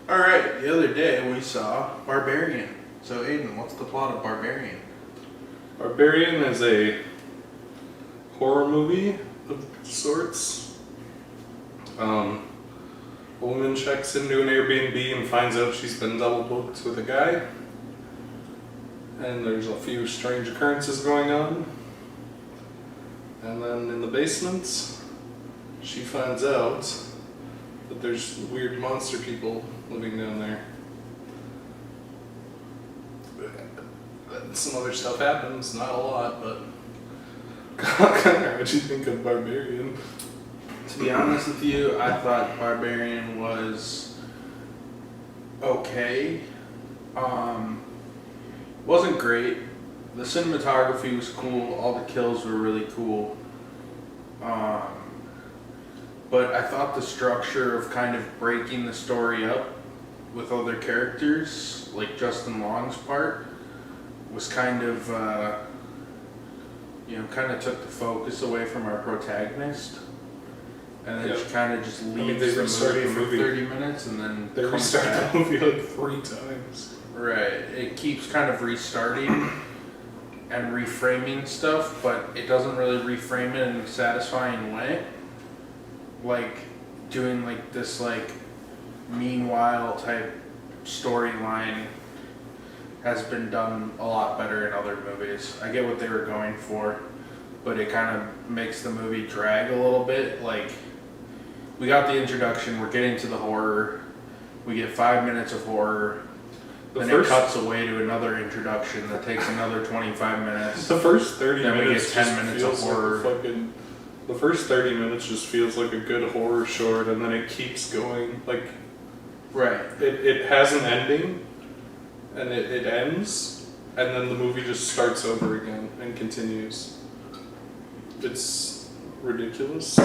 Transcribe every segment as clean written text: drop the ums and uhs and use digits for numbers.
Alright, the other day we saw Barbarian. So Aiden, what's the plot of Barbarian? Barbarian is a horror movie of sorts. A woman checks into an Airbnb and finds out she's been double booked with a guy. And there's a few strange occurrences going on. And then in the basement, she finds out that there's weird monster people living down there. Some other stuff happens, not a lot, but what'd you think of Barbarian? To be honest with you, I thought Barbarian was okay. Wasn't great. The cinematography was cool. All the kills were really cool. But I thought the structure of kind of breaking the story up with other characters, like Justin Long's part, was kind of, kind of took the focus away from our protagonist. And then she kind of just leaves they the restart movie the for movie. 30 minutes and then They comes restart back. the movie like 3 times. Right. It keeps kind of restarting and reframing stuff, but it doesn't really reframe it in a satisfying way. Like doing like this like meanwhile type storyline has been done a lot better in other movies. I get what they were going for, but it kind of makes the movie drag a little bit. Like, we got the introduction, we're getting to the horror, we get 5 minutes of horror, then it cuts away to another introduction that takes another 25 minutes. The first 30 Then we minutes get 10 just minutes of feels horror. like the first 30 minutes just feels like a good horror short, and then it keeps going. Like, Right. it has an ending, and it ends, and then the movie just starts over again and continues. It's ridiculous.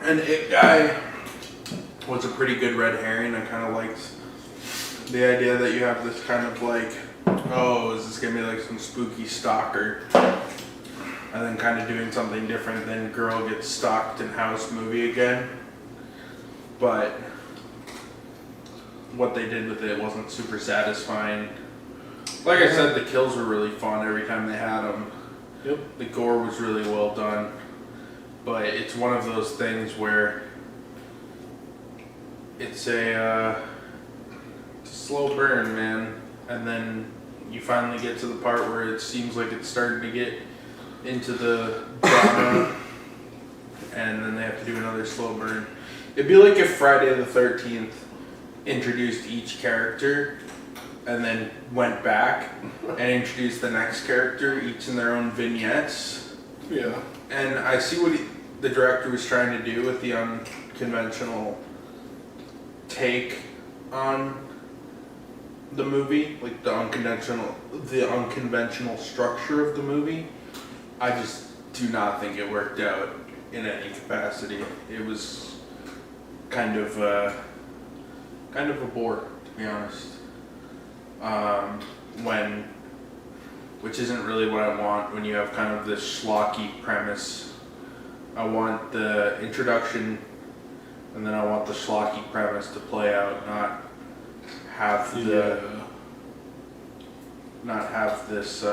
And It Guy was a pretty good red herring. I kind of liked the idea that you have this kind of like, oh, is this gonna be like some spooky stalker? And then kind of doing something different than girl gets stalked in house movie again. But what they did with it wasn't super satisfying. Like I said, the kills were really fun every time they had them. Yep. The gore was really well done. But it's one of those things where it's a slow burn, man. And then you finally get to the part where it seems like it's starting to get into the drama, and then they have to do another slow burn. It'd be like if Friday the 13th introduced each character and then went back and introduced the next character, each in their own vignettes. Yeah. And I see what the director was trying to do with the unconventional take on the movie, like the unconventional structure of the movie. I just do not think it worked out in any capacity. It was kind of a bore, to be honest. Which isn't really what I want when you have kind of this schlocky premise. I want the introduction, and then I want the schlocky premise to play out, not have this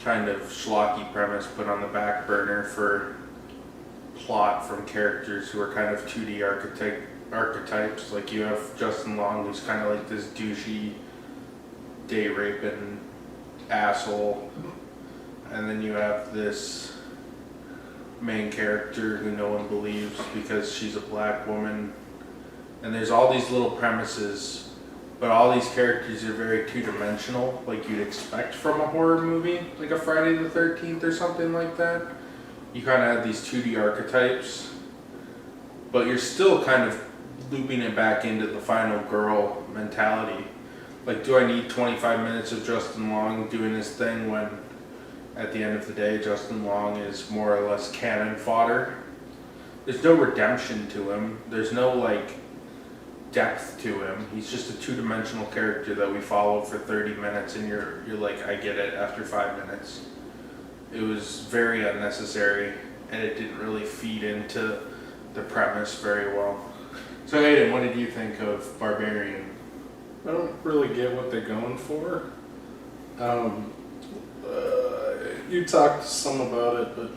kind of schlocky premise put on the back burner for plot from characters who are kind of 2D archetypes. Like you have Justin Long, who's kind of like this douchey, day raping asshole, and then you have this main character who no one believes because she's a black woman. And there's all these little premises, but all these characters are very two-dimensional, like you'd expect from a horror movie, like a Friday the 13th or something like that. You kind of have these 2D archetypes, but you're still kind of looping it back into the final girl mentality. Like, do I need 25 minutes of Justin Long doing his thing when, at the end of the day, Justin Long is more or less cannon fodder? There's no redemption to him. There's no, like, depth to him. He's just a two-dimensional character that we follow for 30 minutes, and you're like, I get it after 5 minutes. It was very unnecessary, and it didn't really feed into the premise very well. So Aiden, what did you think of Barbarian? I don't really get what they're going for. You talked some about it, but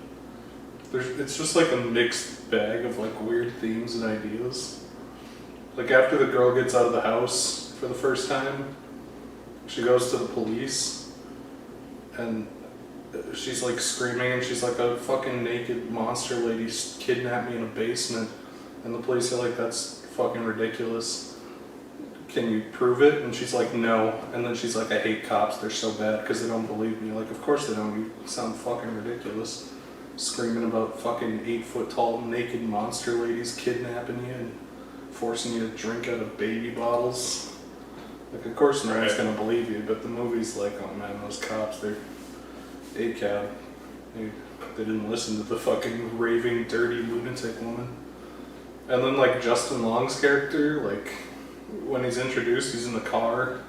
it's just like a mixed bag of like weird themes and ideas. Like after the girl gets out of the house for the first time, she goes to the police and she's like screaming and she's like, a fucking naked monster lady kidnapped me in a basement. And the police are like, that's fucking ridiculous. Can you prove it? And she's like, no. And then she's like, I hate cops, they're so bad because they don't believe me. Like, of course they don't, you sound fucking ridiculous. Screaming about fucking 8-foot tall naked monster ladies kidnapping you and forcing you to drink out of baby bottles. Like, of course no one's gonna believe you, but the movie's like, oh man, those cops, they're ACAB. They didn't listen to the fucking raving, dirty lunatic woman. And then like Justin Long's character, like when he's introduced, he's in the car.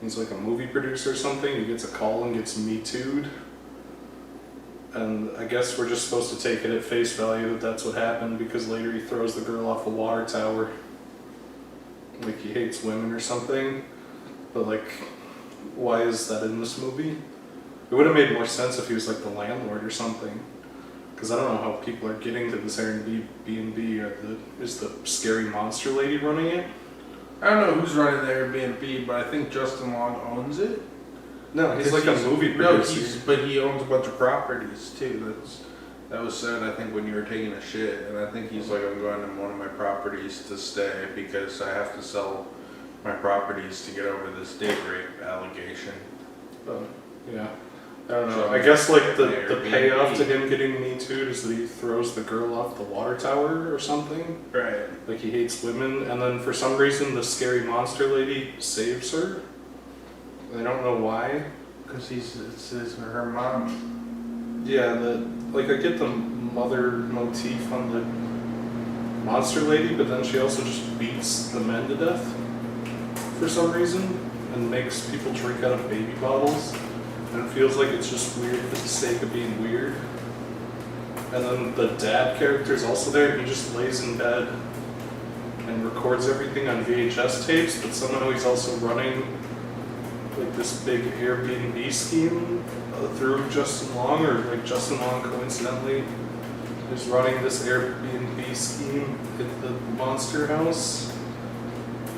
He's like a movie producer or something. He gets a call and gets Me Too'd. And I guess we're just supposed to take it at face value that that's what happened because later he throws the girl off a water tower. Like he hates women or something. But like, why is that in this movie? It would have made more sense if he was like the landlord or something. Because I don't know how people are getting to this Airbnb. Is the scary monster lady running it? I don't know who's running the Airbnb, but I think Justin Long owns it. No, he's like a movie producer. No, but he owns a bunch of properties too. That was said, I think, when you were taking a shit, and I think he's like, I'm going to one of my properties to stay because I have to sell my properties to get over this date rape allegation. Yeah. I don't know. I guess like the payoff to him getting Me Too'd is that he throws the girl off the water tower or something. Right. Like he hates women, and then for some reason the scary monster lady saves her. I don't know why. Because it's her mom. Yeah, like I get the mother motif on the monster lady, but then she also just beats the men to death for some reason and makes people drink out of baby bottles. And it feels like it's just weird for the sake of being weird. And then the dad character is also there. He just lays in bed and records everything on VHS tapes, but somehow he's also running like this big Airbnb scheme through Justin Long, or like Justin Long coincidentally is running this Airbnb scheme at the monster house.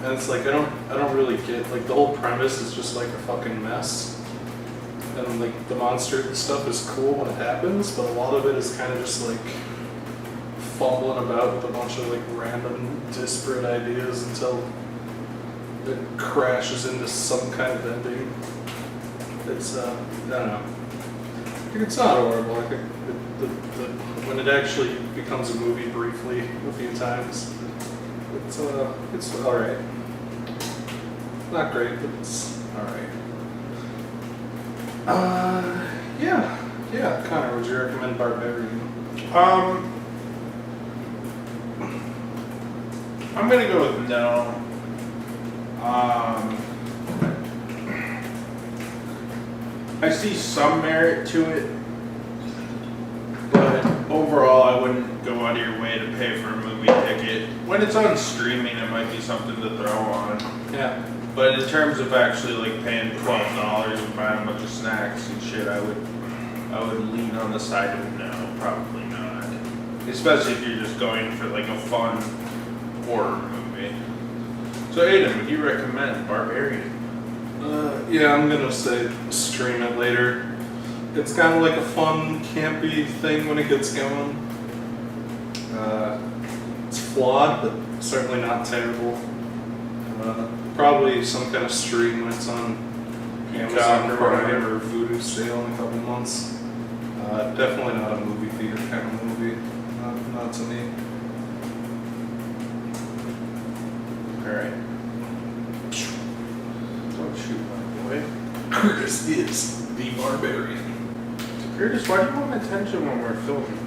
And it's like I don't really get, like the whole premise is just like a fucking mess. And like the monster stuff is cool when it happens, but a lot of it is kind of just like fumbling about with a bunch of like random disparate ideas until it crashes into some kind of ending. It's I don't know. I think it's not horrible. I think when it actually becomes a movie briefly a few times, it's alright. Not great, but it's alright. Yeah, Connor, would you recommend Barbarian? I'm gonna go with no. I see some merit to it, but overall I wouldn't go out of your way to pay for a movie ticket. When it's on streaming, it might be something to throw on. Yeah. But in terms of actually like paying $12 and buying a bunch of snacks and shit, I would lean on the side of no, probably not. Especially if you're just going for like a fun horror movie. So Aiden, would you recommend Barbarian? Yeah, I'm gonna say stream it later. It's kind of like a fun, campy thing when it gets going. It's flawed, but certainly not terrible. Probably some kind of stream when it's on Amazon Prime or Vudu sale in a couple months. Definitely not a movie theater kind of movie. Not to me. Alright. Don't shoot my boy. Curtis is the Barbarian. Curtis, why do you want attention when we're filming?